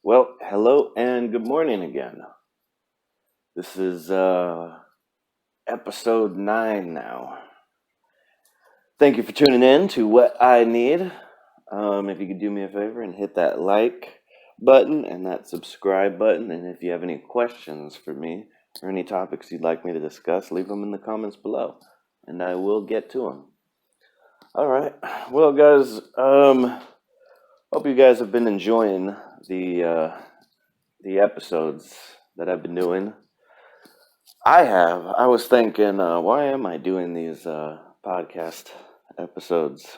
Well, hello and good morning again. This is episode 9 now. Thank you for tuning in to What I Need. If you could do me a favor and hit that like button and that subscribe button, and if you have any questions for me or any topics you'd like me to discuss, leave them in the comments below, and I will get to them. All right. Well, guys, hope you guys have been enjoying the episodes that I've been doing. I have. I was thinking, why am I doing these podcast episodes?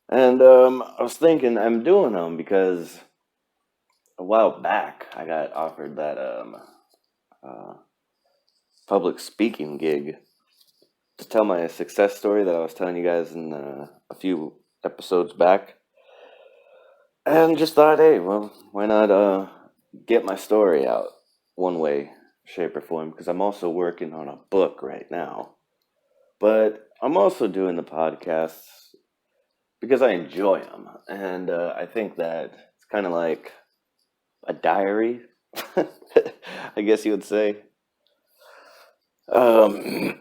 And I was thinking I'm doing them because a while back I got offered that uh, public speaking gig to tell my success story that I was telling you guys in a few episodes back. And just thought, hey, well, why not get my story out one way, shape, or form? Because I'm also working on a book right now. But I'm also doing the podcasts because I enjoy them. And I think that it's kind of like a diary, I guess you would say. Yeah,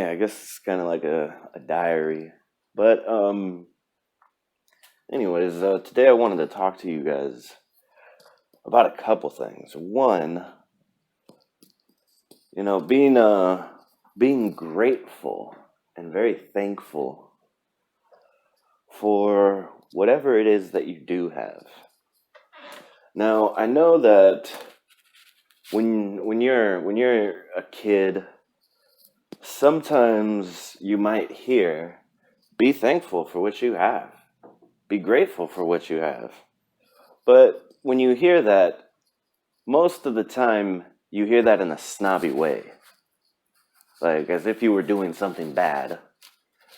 I guess it's kind of like a diary. But anyways, today I wanted to talk to you guys about a couple things. One, being grateful and very thankful for whatever it is that you do have. Now, I know that when you're a kid, sometimes you might hear, be thankful for what you have. Be grateful for what you have. But when you hear that, most of the time you hear that in a snobby way. Like as if you were doing something bad.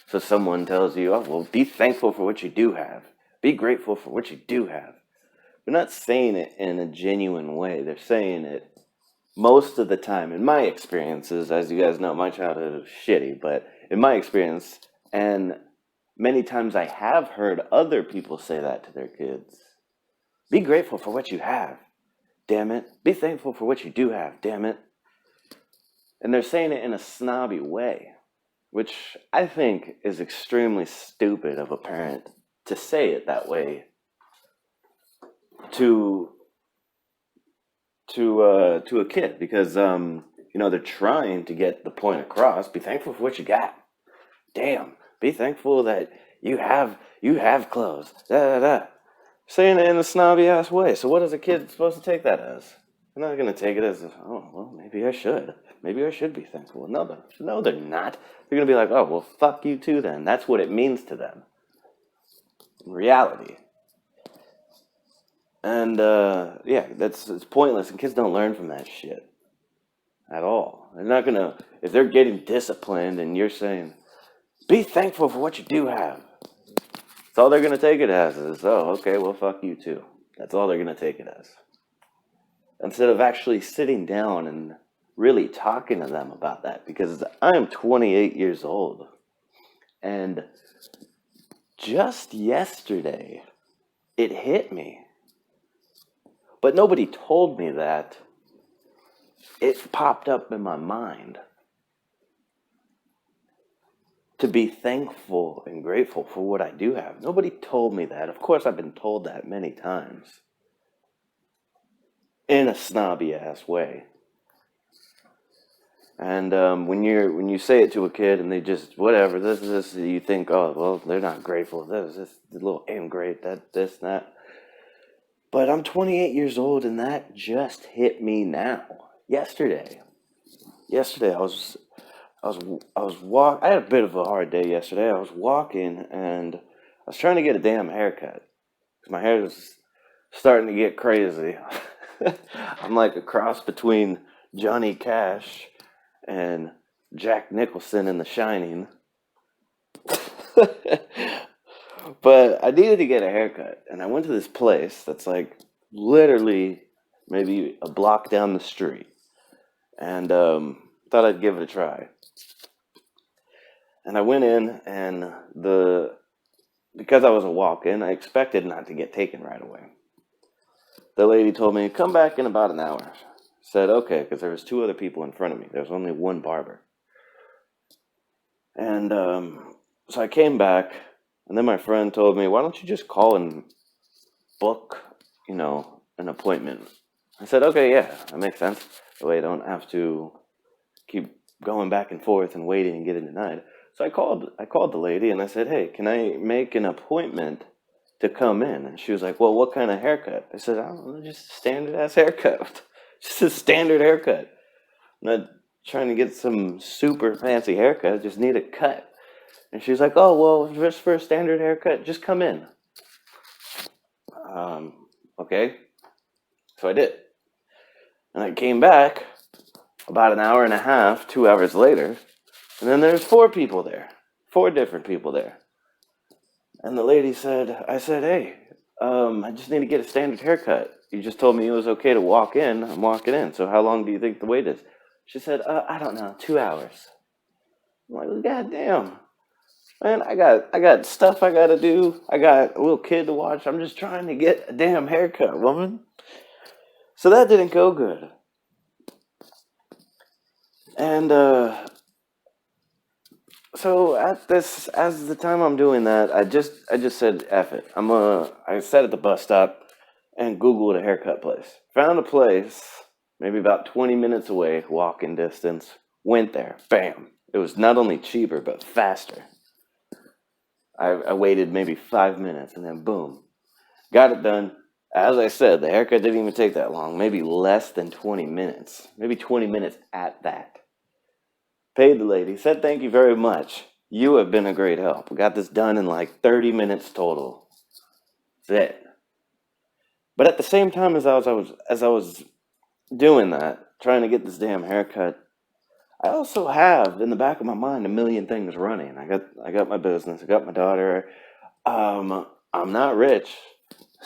So someone tells you, oh, well, be thankful for what you do have. Be grateful for what you do have. They're not saying it in a genuine way. They're saying it most of the time. In my experiences, as you guys know, my childhood is shitty, but in my experience, and many times I have heard other people say that to their kids. Be grateful for what you have, damn it. Be thankful for what you do have, damn it. And they're saying it in a snobby way, which I think is extremely stupid of a parent to say it that way to a kid, because they're trying to get the point across. Be thankful for what you got. Damn, be thankful that you have clothes. Da da da. Saying it in a snobby ass way. So what is a kid supposed to take that as? They're not gonna take it as, oh well, maybe I should. Maybe I should be thankful. No, they're not. They're gonna be like, oh well, fuck you too. Then that's what it means to them. In reality. And it's pointless, and kids don't learn from that shit at all. They're not gonna, if they're getting disciplined and you're saying, be thankful for what you do have. That's all they're gonna take it as is, oh, okay, well, fuck you too. That's all they're gonna take it as. Instead of actually sitting down and really talking to them about that, because I am 28 years old, and just yesterday it hit me. But nobody told me that. It popped up in my mind to be thankful and grateful for what I do have. Nobody told me that. Of course, I've been told that many times in a snobby ass way. And when you say it to a kid and they just whatever this you think, oh well, they're not grateful. This little ingrate, this that. But I'm 28 years old, and that just hit me now. Yesterday, I was I had a bit of a hard day yesterday. I was walking and I was trying to get a damn haircut because my hair is starting to get crazy. I'm like a cross between Johnny Cash and Jack Nicholson in The Shining. But I needed to get a haircut, and I went to this place that's like literally maybe a block down the street, and thought I'd give it a try. And I went in, and because I was a walk-in, I expected not to get taken right away. the lady told me, come back in about an hour. Said, okay, because there was two other people in front of me. There was only one barber. And so I came back, and then my friend told me, why don't you just call and book, an appointment? I said, okay, yeah, that makes sense. That way I don't have to keep going back and forth and waiting and getting denied. So I called the lady and I said, hey, can I make an appointment to come in? And she was like, well, what kind of haircut? I said, I don't know, just a standard ass haircut. Just a standard haircut. I'm not trying to get some super fancy haircut. I just need a cut. And she was like, oh, well, just for a standard haircut, just come in. Okay. So I did. And I came back about an hour and a half, 2 hours later, and then there's 4 people there, 4 different people there. And the lady said, I said, hey, I just need to get a standard haircut. You just told me it was okay to walk in. I'm walking in. So how long do you think the wait is? She said, I don't know, 2 hours. I'm like, God damn. Man, I got stuff I got to do. I got a little kid to watch. I'm just trying to get a damn haircut, woman. So that didn't go good. And so as the time I'm doing that, I just said, F it. I sat at the bus stop and Googled a haircut place. Found a place, maybe about 20 minutes away, walking distance. Went there. Bam. It was not only cheaper, but faster. I waited maybe 5 minutes and then boom. Got it done. As I said, the haircut didn't even take that long. Maybe less than 20 minutes. Maybe 20 minutes at that. Paid the lady. Said thank you very much. You have been a great help. We got this done in like 30 minutes total. That's it. But at the same time as I was doing that, trying to get this damn haircut, I also have in the back of my mind a million things running. I got my business. I got my daughter. I'm not rich,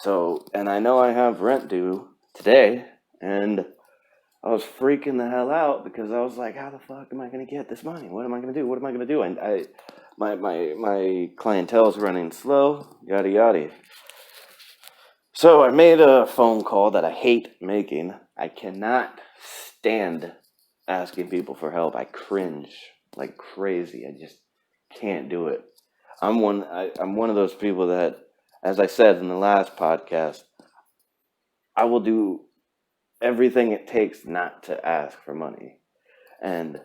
and I know I have rent due today, and I was freaking the hell out because I was like, how the fuck am I going to get this money? What am I going to do? What am I going to do? And my clientele's running slow, yada yada. So I made a phone call that I hate making. I cannot stand asking people for help. I cringe like crazy. I just can't do it. I'm one of those people that, as I said in the last podcast, I will do everything it takes not to ask for money. And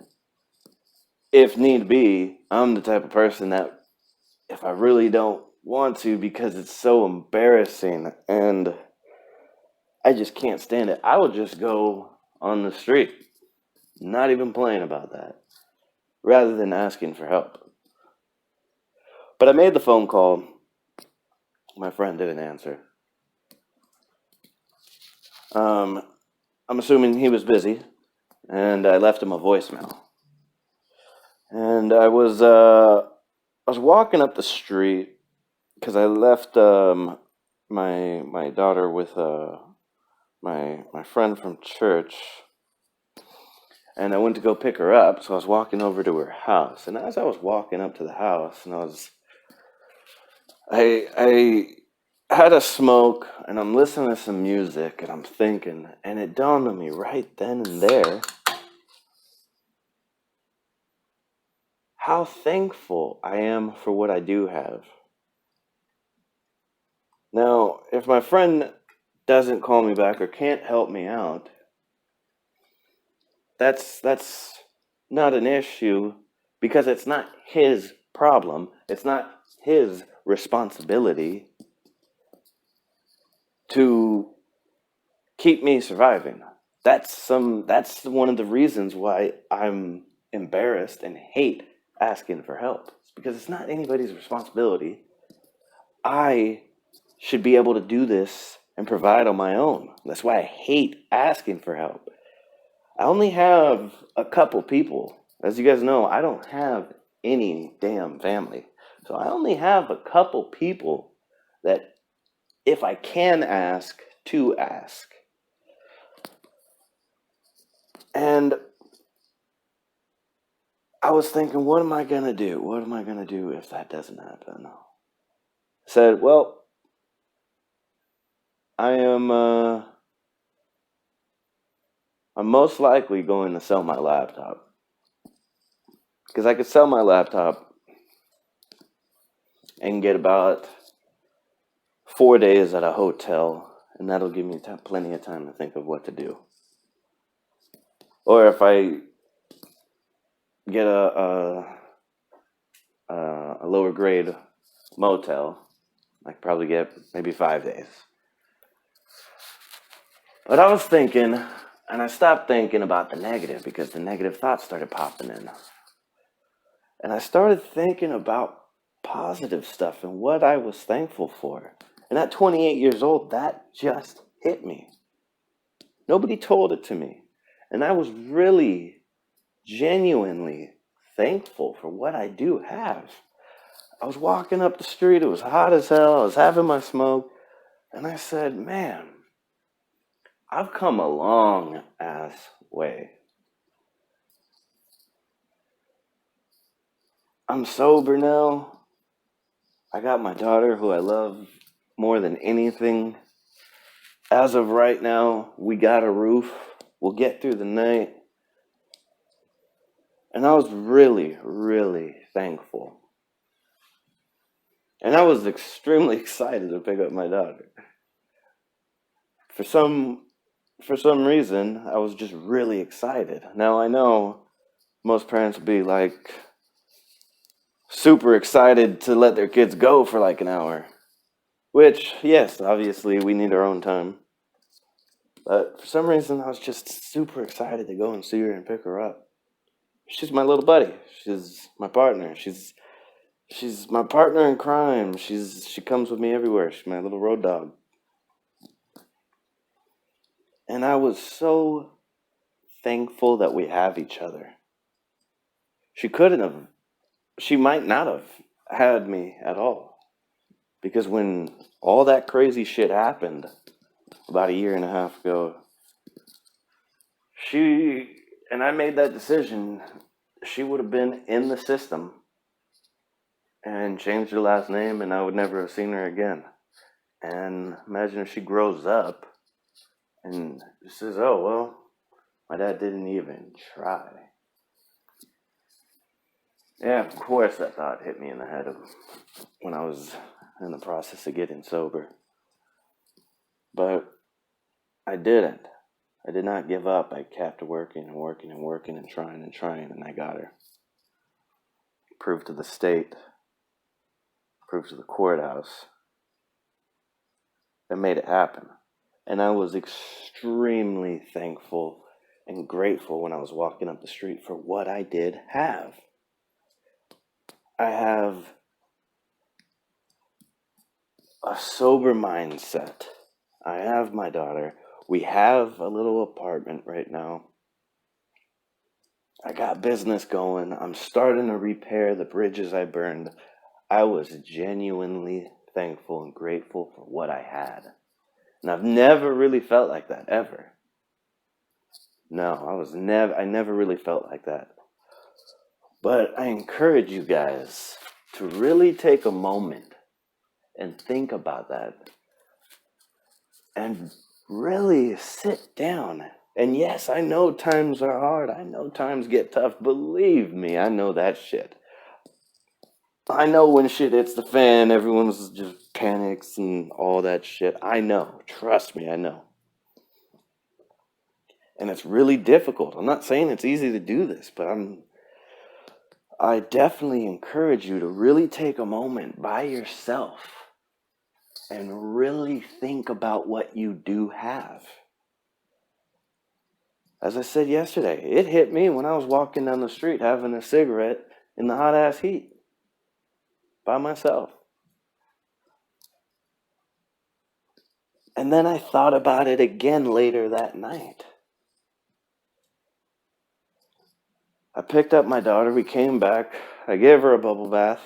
if need be, I'm the type of person that if I really don't want to because it's so embarrassing and I just can't stand it, I will just go on the street. Not even playing about that, rather than asking for help. But I made the phone call. My friend didn't answer. I'm assuming he was busy, and I left him a voicemail. And I was walking up the street because I left my daughter with my friend from church. And I went to go pick her up, so I was walking over to her house. And as I was walking up to the house, and I had a smoke, and I'm listening to some music, and I'm thinking, and it dawned on me right then and there how thankful I am for what I do have. Now, if my friend doesn't call me back or can't help me out, that's not an issue because it's not his problem. It's not his responsibility to keep me surviving. That's one of the reasons why I'm embarrassed and hate asking for help. It's because it's not anybody's responsibility. I should be able to do this and provide on my own. That's why I hate asking for help. I only have a couple people. As you guys know, I don't have any damn family. So I only have a couple people that if I can ask, to ask. And I was thinking, what am I going to do? What am I going to do if that doesn't happen? I said, well, I am I'm most likely going to sell my laptop. Because I could sell my laptop and get about 4 days at a hotel, and that'll give me plenty of time to think of what to do. Or if I get a lower grade motel, I could probably get maybe 5 days. But I was thinking, and I stopped thinking about the negative because the negative thoughts started popping in. And I started thinking about positive stuff and what I was thankful for. And at 28 years old, that just hit me. Nobody told it to me. And I was really, genuinely thankful for what I do have. I was walking up the street. It was hot as hell. I was having my smoke. And I said, man, I've come a long ass way. I'm sober now. I got my daughter, who I love more than anything. As of right now, we got a roof. We'll get through the night. And I was really, really thankful. And I was extremely excited to pick up my daughter. For some reason, I was just really excited. Now, I know most parents will be like super excited to let their kids go for like an hour. Which, yes, obviously we need our own time. But for some reason, I was just super excited to go and see her and pick her up. She's my little buddy. She's my partner. She's my partner in crime. She comes with me everywhere. She's my little road dog. And I was so thankful that we have each other. She might not have had me at all. Because when all that crazy shit happened about a year and a half ago, and I made that decision, she would have been in the system and changed her last name, and I would never have seen her again. And imagine if she grows up and says, oh, well, my dad didn't even try. Yeah, of course that thought hit me in the head when I was in the process of getting sober. But I didn't. I did not give up. I kept working and working and working and trying, and I got her. Proved to the state, proved to the courthouse, that made it happen. And I was extremely thankful and grateful when I was walking up the street for what I did have. I have a sober mindset. I have my daughter. We have a little apartment right now. I got business going. I'm starting to repair the bridges I burned. I was genuinely thankful and grateful for what I had. And I've never really felt like that, ever. No, I never really felt like that. But I encourage you guys to really take a moment and think about that. And really sit down. And yes, I know times are hard. I know times get tough. Believe me, I know that shit. I know when shit hits the fan, everyone's just panics and all that shit. I know. Trust me, I know. And it's really difficult. I'm not saying it's easy to do this, but I definitely encourage you to really take a moment by yourself and really think about what you do have. As I said yesterday, it hit me when I was walking down the street having a cigarette in the hot ass heat by myself. And then I thought about it again later that night. I picked up my daughter, we came back, I gave her a bubble bath.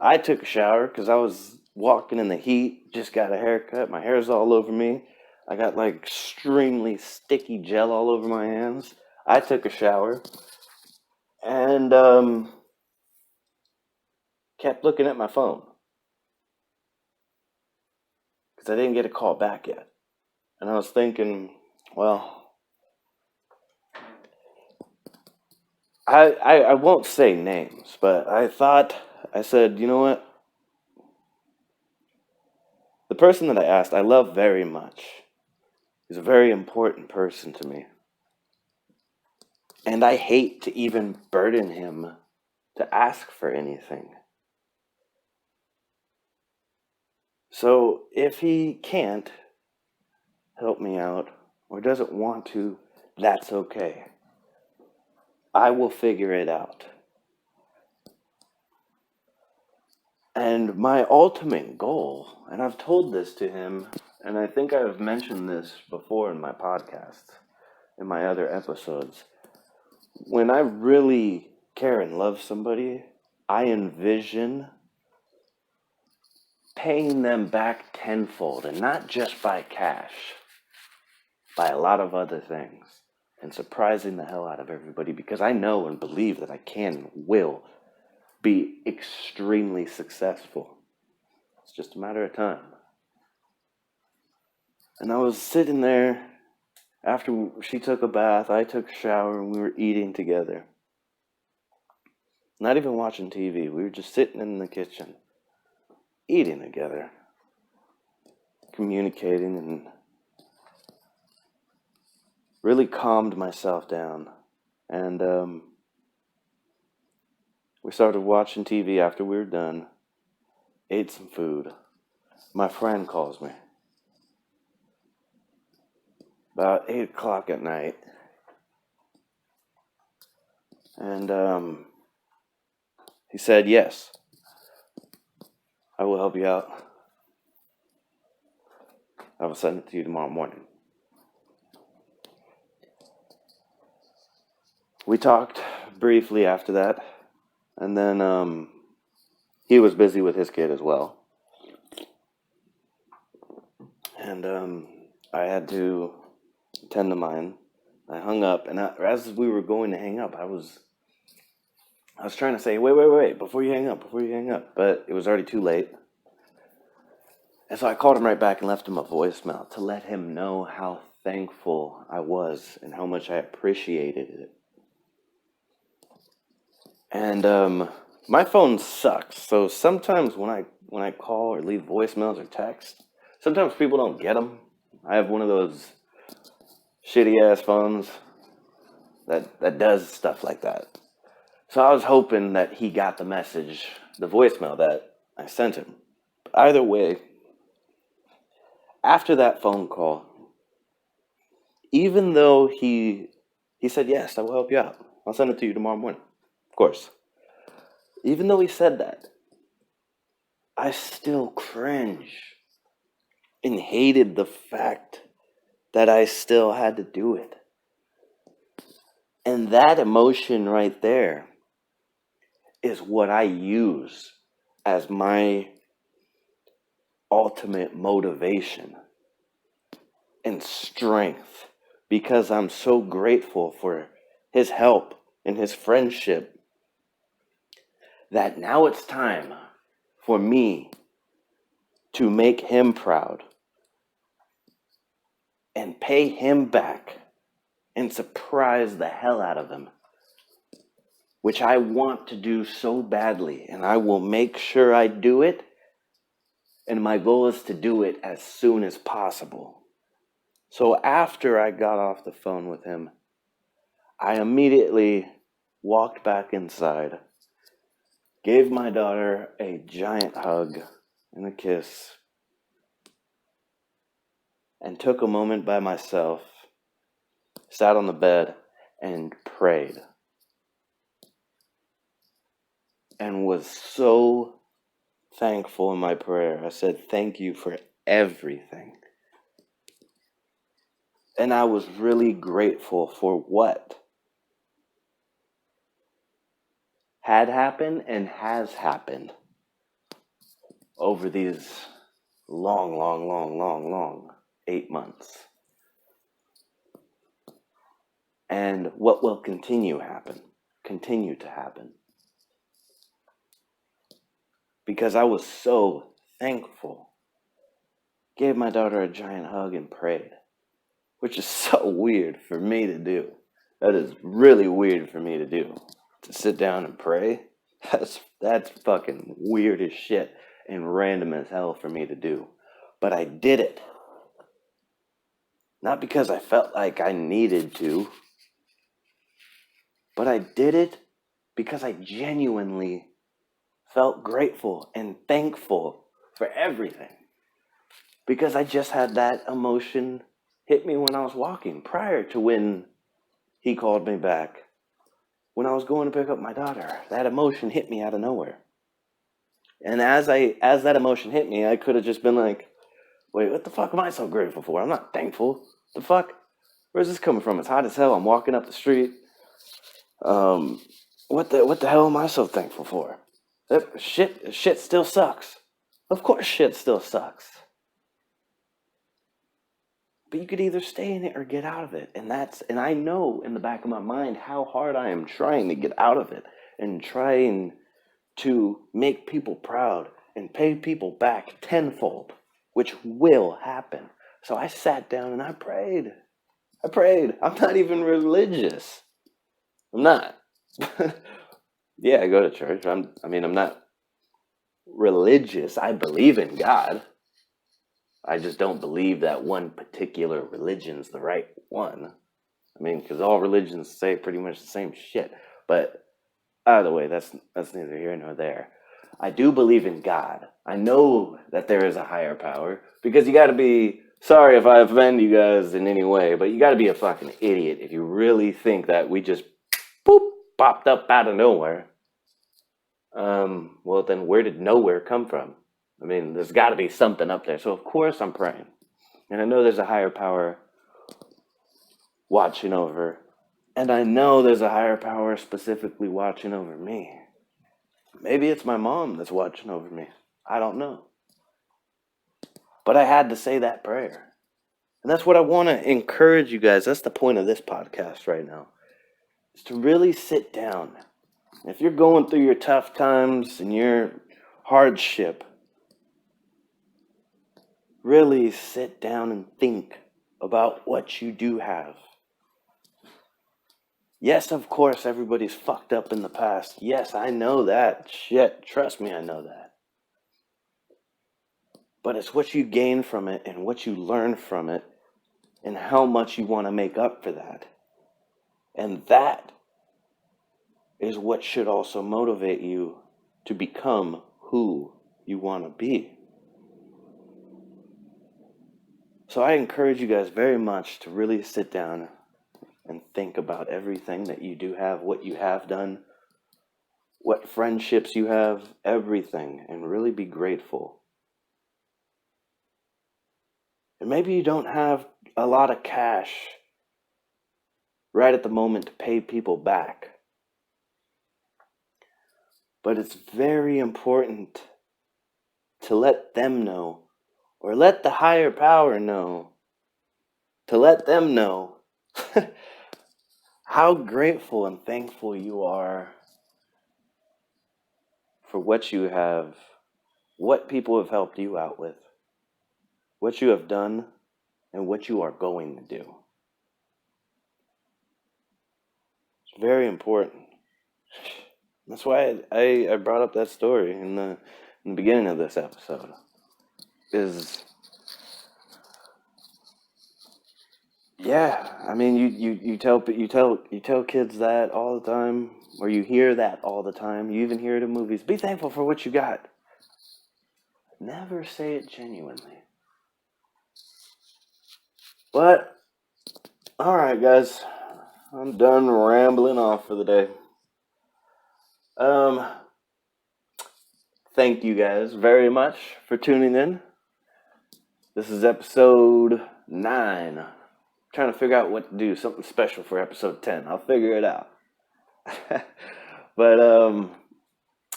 I took a shower because I was walking in the heat, just got a haircut, my hair's all over me. I got like extremely sticky gel all over my hands. I took a shower and kept looking at my phone because I didn't get a call back yet. And I was thinking, well, I won't say names, but I said, you know what? The person that I asked, I love very much. He's a very important person to me. And I hate to even burden him to ask for anything. So if he can't help me out or doesn't want to, that's okay. I will figure it out. And my ultimate goal, and I've told this to him, and I think I've mentioned this before in my podcast, in my other episodes. When I really care and love somebody, I envision paying them back tenfold, and not just by cash, by a lot of other things, and surprising the hell out of everybody, because I know and believe that I can and will be extremely successful. It's just a matter of time. And I was sitting there after she took a bath, I took a shower, and we were eating together. Not even watching TV. We were just sitting in the kitchen, eating together, communicating, and really calmed myself down. And we started watching TV after we were done, ate some food. My friend calls me about 8 o'clock at night. And he said, yes, I will help you out. I will send it to you tomorrow morning. We talked briefly after that, and then he was busy with his kid as well. And I had to attend to mine. I hung up, and as we were going to hang up, I was trying to say, wait, before you hang up, but it was already too late. And so I called him right back and left him a voicemail to let him know how thankful I was and how much I appreciated it. And my phone sucks, so sometimes when I call or leave voicemails or text, sometimes people don't get them. I have one of those shitty ass phones that does stuff like that. So I was hoping that he got the message, the voicemail that I sent him. But either way, after that phone call, even though he said, yes, I will help you out. I'll send it to you tomorrow morning. Of course. Even though he said that, I still cringe and hated the fact that I still had to do it. And that emotion right there is what I use as my ultimate motivation and strength, because I'm so grateful for his help and his friendship that now it's time for me to make him proud and pay him back and surprise the hell out of him, which I want to do so badly, and I will make sure I do it, and my goal is to do it as soon as possible. So after I got off the phone with him, I immediately walked back inside, gave my daughter a giant hug and a kiss, and took a moment by myself, sat on the bed, and prayed. And was so thankful in my prayer. I said, thank you for everything. And I was really grateful for what had happened and has happened over these long 8 months. And what will continue to happen. Because I was so thankful. Gave my daughter a giant hug and prayed, which is so weird for me to do. That is really weird for me to do. To sit down and pray. That's fucking weird as shit and random as hell for me to do. But I did it. Not because I felt like I needed to, but I did it because I genuinely felt grateful and thankful for everything. Because I just had that emotion hit me when I was walking prior to when he called me back. When I was going to pick up my daughter, that emotion hit me out of nowhere. And as that emotion hit me, I could have just been like, wait, what the fuck am I so grateful for? I'm not thankful. The fuck? Where's this coming from? It's hot as hell. I'm walking up the street. What the hell am I so thankful for? Shit still sucks. Of course shit still sucks. But you could either stay in it or get out of it. And I know in the back of my mind how hard I am trying to get out of it and trying to make people proud and pay people back tenfold, which will happen. So I sat down and I prayed. I'm not even religious. I'm not. Yeah, I go to church. I'm not religious. I believe in God. I just don't believe that one particular religion's the right one. Because all religions say pretty much the same shit. But either way, that's neither here nor there. I do believe in God. I know that there is a higher power, because you got to be, sorry if I offend you guys in any way, but you got to be a fucking idiot if you really think that we just popped up out of nowhere. Well, then where did nowhere come from? There's got to be something up there. So of course I'm praying. And I know there's a higher power watching over. And I know there's a higher power specifically watching over me. Maybe it's my mom that's watching over me. I don't know. But I had to say that prayer. And that's what I want to encourage you guys. That's the point of this podcast right now. Is to really sit down. If you're going through your tough times and your hardship, really sit down and think about what you do have. Yes, of course, everybody's fucked up in the past. Yes, I know that. Shit, trust me, I know that. But it's what you gain from it and what you learn from it and how much you want to make up for that. And that is what should also motivate you to become who you want to be. So I encourage you guys very much to really sit down and think about everything that you do have, what you have done, what friendships you have, everything, and really be grateful. And maybe you don't have a lot of cash right at the moment to pay people back. But it's very important to let them know, or let the higher power know, to let them know how grateful and thankful you are for what you have, what people have helped you out with, what you have done, and what you are going to do. It's very important. That's why I brought up that story in the beginning of this episode. You tell kids that all the time, or you hear that all the time. You even hear it in movies. Be thankful for what you got. Never say it genuinely. But all right, guys, I'm done rambling off for the day. Thank you guys very much for tuning in. This is episode 9. I'm trying to figure out what to do, something special for episode 10. I'll figure it out. But all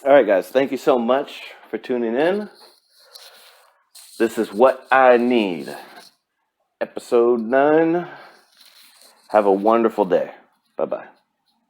right, guys, thank you so much for tuning in. This is What I Need, episode 9. Have a wonderful day. Bye-bye.